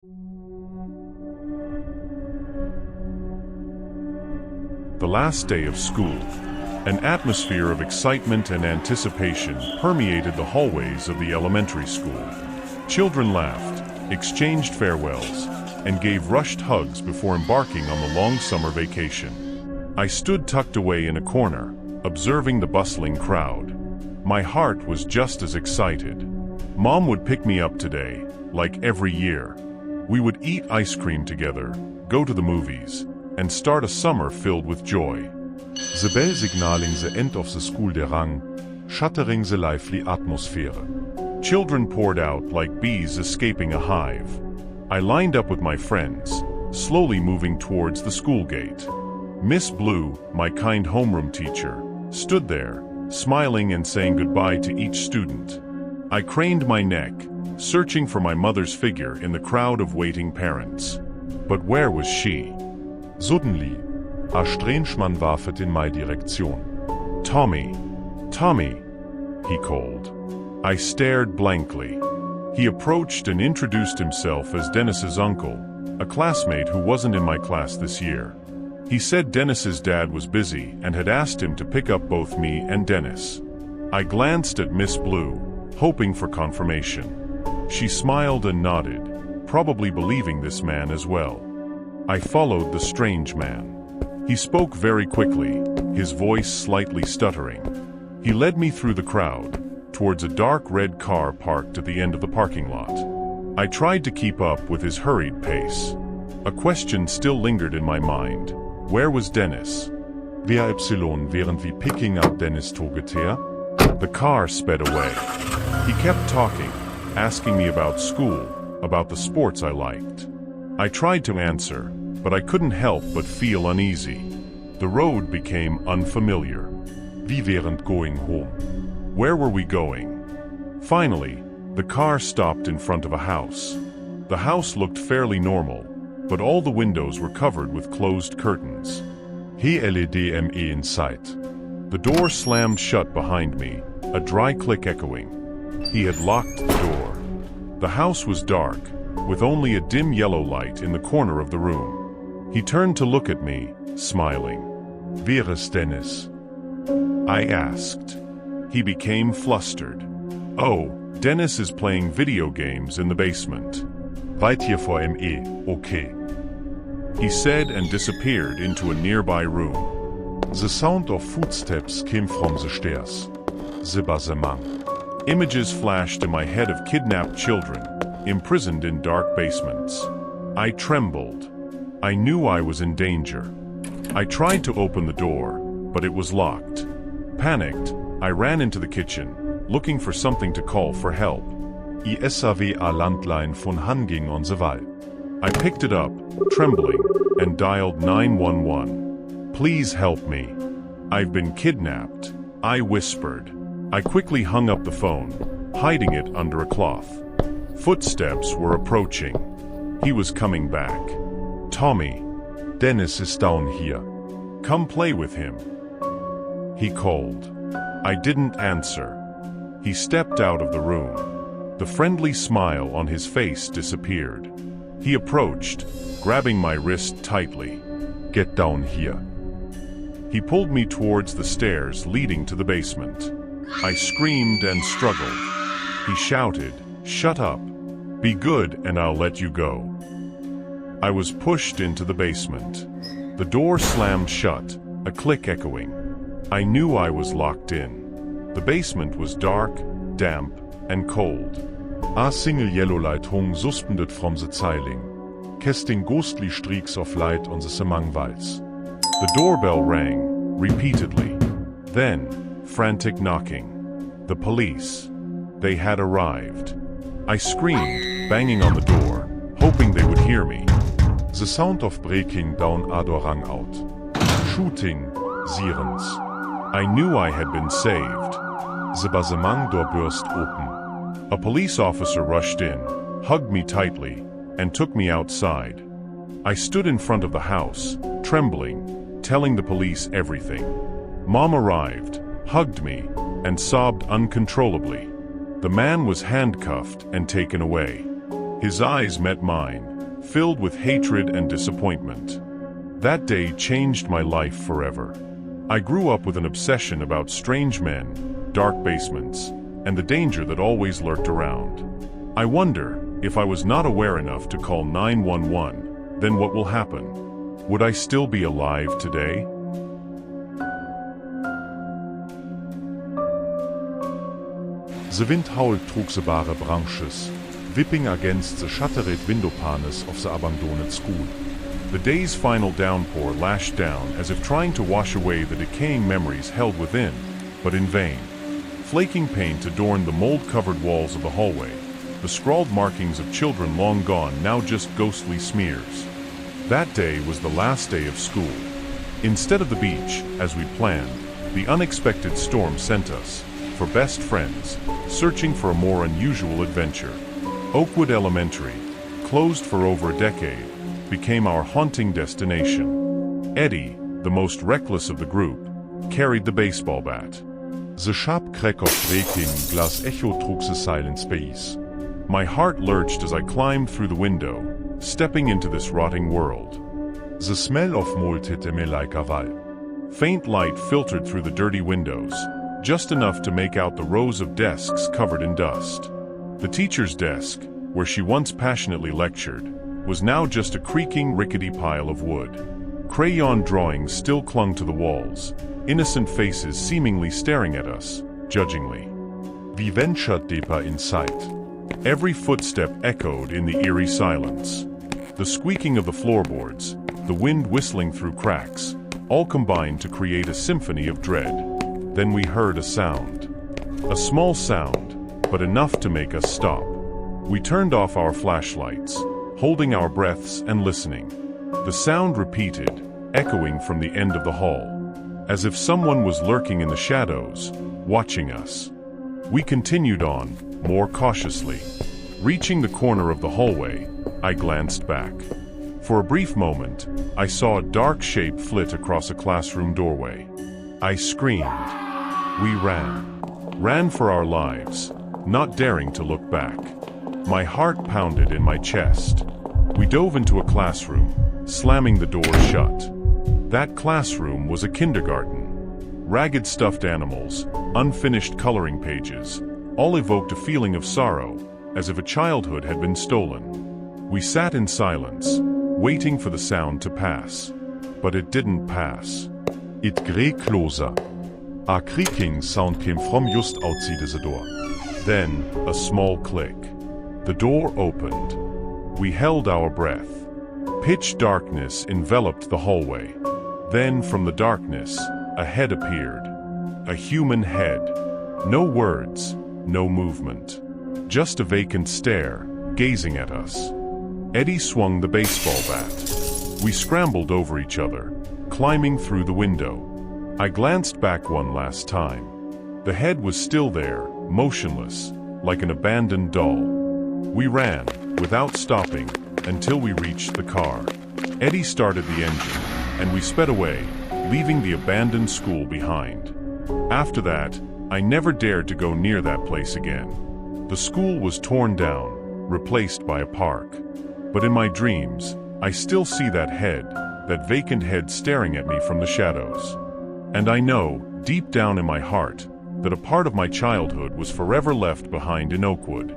The last day of school. An atmosphere of excitement and anticipation permeated the hallways of the elementary school. Children laughed, exchanged farewells, and gave rushed hugs before embarking on the long summer vacation. I stood tucked away in a corner, observing the bustling crowd. My heart was just as excited. Mom would pick me up today, like every year. We would eat ice cream together, go to the movies, and start a summer filled with joy. The bell signaling the end of the school day rang, shattering the lively atmosphere. Children poured out like bees escaping a hive. I lined up with my friends, slowly moving towards the school gate. Miss Blue, my kind homeroom teacher, stood there, smiling and saying goodbye to each student. I craned my neck, searching for my mother's figure in the crowd of waiting parents. But where was she? Suddenly, a strange man wafted in my direction. Tommy, Tommy, he called. I stared blankly. He approached and introduced himself as Dennis's uncle, a classmate who wasn't in my class this year. He said Dennis's dad was busy and had asked him to pick up both me and Dennis. I glanced at Miss Blue, hoping for confirmation. She smiled and nodded, probably believing this man as well. I followed the strange man. He spoke very quickly, his voice slightly stuttering. He led me through the crowd, towards a dark red car parked at the end of the parking lot. I tried to keep up with his hurried pace. A question still lingered in my mind. Where was Dennis? Wer Epsilon während wie picking up Dennis toget her? The car sped away. He kept talking, asking me about school, about the sports I liked. I tried to answer, but I couldn't help but feel uneasy. The road became unfamiliar. Wie während going home. Where were we going? Finally, the car stopped in front of a house. The house looked fairly normal, but all the windows were covered with closed curtains. HLEDME in sight. The door slammed shut behind me, a dry click echoing. He had locked the door. The house was dark, with only a dim yellow light in the corner of the room. He turned to look at me, smiling. Wer ist Dennis? I asked. He became flustered. Oh, Dennis is playing video games in the basement. Weit hier vor ME, okay. He said and disappeared into a nearby room. The sound of footsteps came from the stairs. The basement. Images flashed in my head of kidnapped children, imprisoned in dark basements. I trembled. I knew I was in danger. I tried to open the door, but it was locked. Panicked, I ran into the kitchen, looking for something to call for help. I SAW a landline von hanging on the wall. I picked it up, trembling, and dialed 911. Please help me. I've been kidnapped, I whispered. I quickly hung up the phone, hiding it under a cloth. Footsteps were approaching. He was coming back. Tommy, Dennis is down here. Come play with him. He called. I didn't answer. He stepped out of the room. The friendly smile on his face disappeared. He approached, grabbing my wrist tightly. Get down here. He pulled me towards the stairs leading to the basement. I screamed and struggled. He shouted, "Shut up. Be good and I'll let you go." I was pushed into the basement. The door slammed shut, a click echoing. I knew I was locked in. The basement was dark, damp, and cold. A single yellow light hung suspended from the ceiling, casting ghostly streaks of light on the cement walls. The doorbell rang, repeatedly. Then, frantic knocking. The police. They had arrived. I screamed, banging on the door, hoping they would hear me. The sound of breaking down a door rang out. Shooting, sirens. I knew I had been saved. The basement door burst open. A police officer rushed in, hugged me tightly, and took me outside. I stood in front of the house, trembling, telling the police everything. Mom arrived, hugged me, and sobbed uncontrollably. The man was handcuffed and taken away. His eyes met mine, filled with hatred and disappointment. That day changed my life forever. I grew up with an obsession about strange men, dark basements, and the danger that always lurked around. I wonder, if I was not aware enough to call 911, then what will happen? Would I still be alive today? The wind howled through the bare branches, whipping against the shattered window panes of the abandoned school. The day's final downpour lashed down as if trying to wash away the decaying memories held within, but in vain. Flaking paint adorned the mold-covered walls of the hallway, the scrawled markings of children long gone now just ghostly smears. That day was the last day of school. Instead of the beach, as we planned, the unexpected storm sent us, for best friends, searching for a more unusual adventure. Oakwood Elementary, closed for over a decade, became our haunting destination. Eddie, the most reckless of the group, carried the baseball bat. The sharp crack of breaking glass echoed through the silent space. My heart lurched as I climbed through the window, stepping into this rotting world. The smell of mold hit me like a vibe. Faint light filtered through the dirty windows, just enough to make out the rows of desks covered in dust. The teacher's desk, where she once passionately lectured, was now just a creaking, rickety pile of wood. Crayon drawings still clung to the walls, innocent faces seemingly staring at us, judgingly. We ventured deeper inside. Every footstep echoed in the eerie silence. The squeaking of the floorboards, the wind whistling through cracks, all combined to create a symphony of dread. Then we heard a sound. A small sound, but enough to make us stop. We turned off our flashlights, holding our breaths and listening. The sound repeated, echoing from the end of the hall, as if someone was lurking in the shadows, watching us. We continued on, more cautiously. Reaching the corner of the hallway, I glanced back. For a brief moment, I saw a dark shape flit across a classroom doorway. I screamed. We ran for our lives, not daring to look back. My heart pounded in my chest. We dove into a classroom, slamming the door shut. That classroom was a kindergarten. Ragged stuffed animals, unfinished coloring pages, all evoked a feeling of sorrow, as if a childhood had been stolen. We sat in silence, waiting for the sound to pass. But it didn't pass. It grew closer. A creaking sound came from just outside the door. Then, a small click. The door opened. We held our breath. Pitch darkness enveloped the hallway. Then, from the darkness, a head appeared. A human head. No words, no movement. Just a vacant stare, gazing at us. Eddie swung the baseball bat. We scrambled over each other, climbing through the window. I glanced back one last time. The head was still there, motionless, like an abandoned doll. We ran, without stopping, until we reached the car. Eddie started the engine, and we sped away, leaving the abandoned school behind. After that, I never dared to go near that place again. The school was torn down, replaced by a park. But in my dreams, I still see that head, that vacant head staring at me from the shadows. And I know, deep down in my heart, that a part of my childhood was forever left behind in Oakwood.